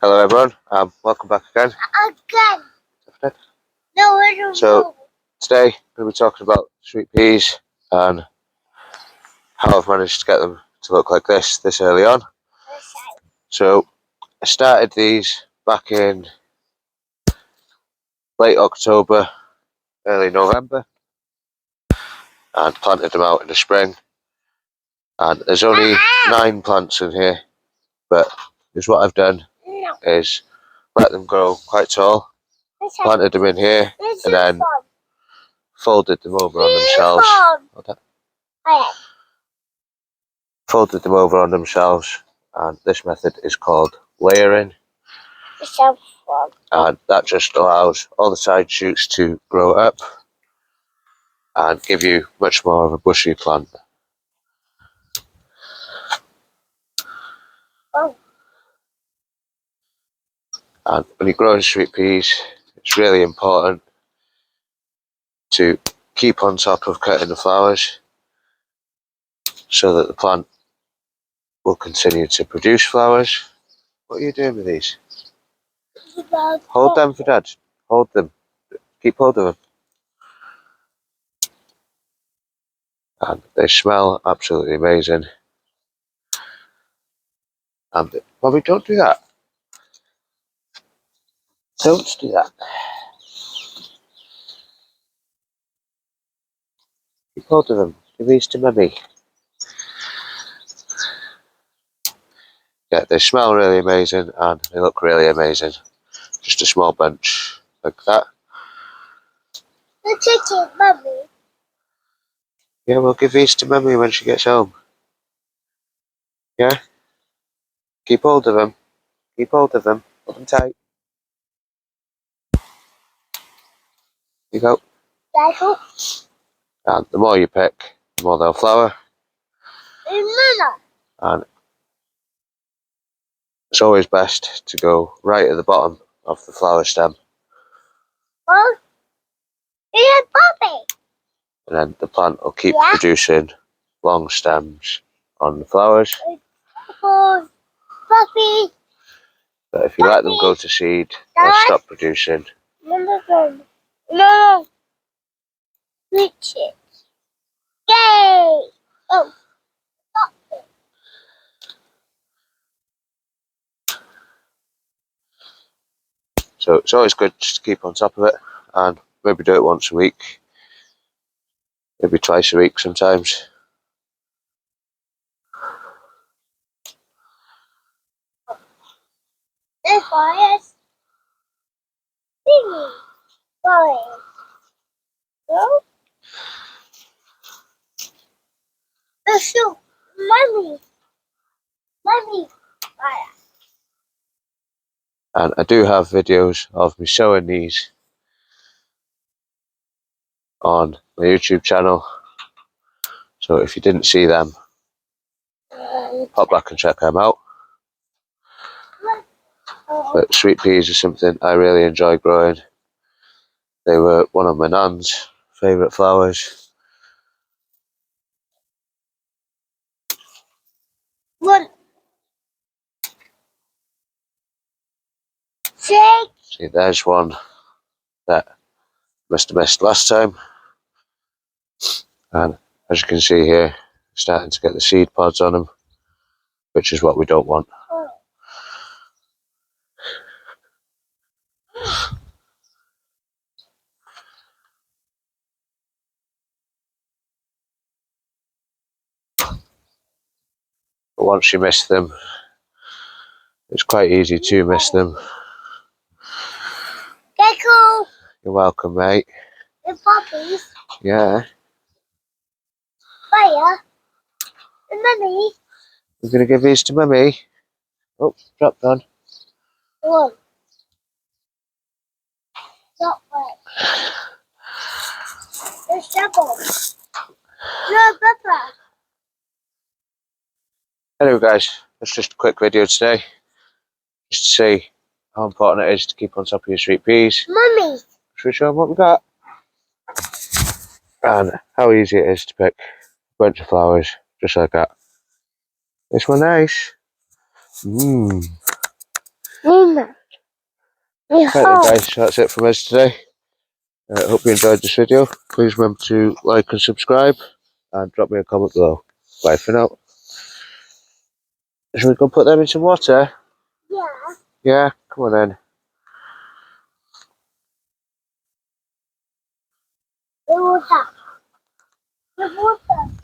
Hello everyone, welcome back again. No, so today we're going to be talking about sweet peas and how I've managed to get them to look like this early on. So I started these back in late October, early November, and planted them out in the spring. And there's only 9 plants in here, but here's what I've done is let them grow quite tall, planted them in here, and then folded them over on themselves. Folded them over on themselves, and this method is called layering. And that just allows all the side shoots to grow up and give you much more of a bushy plant. And when you're growing sweet peas, it's really important to keep on top of cutting the flowers so that the plant will continue to produce flowers. What are you doing with these? Hold them for Dad. Hold them. Keep hold of them. And they smell absolutely amazing. And Bobby, don't do that. Don't do that. Keep hold of them. Give these to Mummy. Yeah, they smell really amazing and they look really amazing. Just a small bunch like that. The chicken, Mummy. Yeah, we'll give these to Mummy when she gets home. Yeah? Keep hold of them. Keep hold of them. Hold them tight. You go. And the more you pick, the more they'll flower. And it's always best to go right at the bottom of the flower stem. Oh, it's Bobby. And then the plant will keep producing long stems on the flowers. Bobby. But if you let them go to seed, they'll stop producing. No. Reach it. Yay! Oh. So it's always good just to keep on top of it and maybe do it once a week, maybe twice a week sometimes. The forest. Singing. Forest. Go. The soup. Mummy. And I do have videos of me sowing these on my YouTube channel. So if you didn't see them, pop back and check them out. But sweet peas is something I really enjoy growing. They were one of my nan's favourite flowers. One. Six. See, there's one that must have missed last time. And as you can see here, starting to get the seed pods on them, which is what we don't want. But once you miss them, it's quite easy to miss them. Gecko. You're welcome, mate. The puppies. Yeah. Fire. The Mummy. We're going to give these to Mummy. Oh, dropped on. One. Not one. There's double. No, Papa. Anyway guys, that's just a quick video today. Just to see how important it is to keep on top of your sweet peas. Mummy. Should we show them what we got? And how easy it is to pick a bunch of flowers, just like that. This one nice. Mama. Right then guys, that's it from us today. Hope you enjoyed this video. Please remember to like and subscribe and drop me a comment below. Bye for now. Should we go put them in some water? Yeah. Yeah, come on then. The water. The water.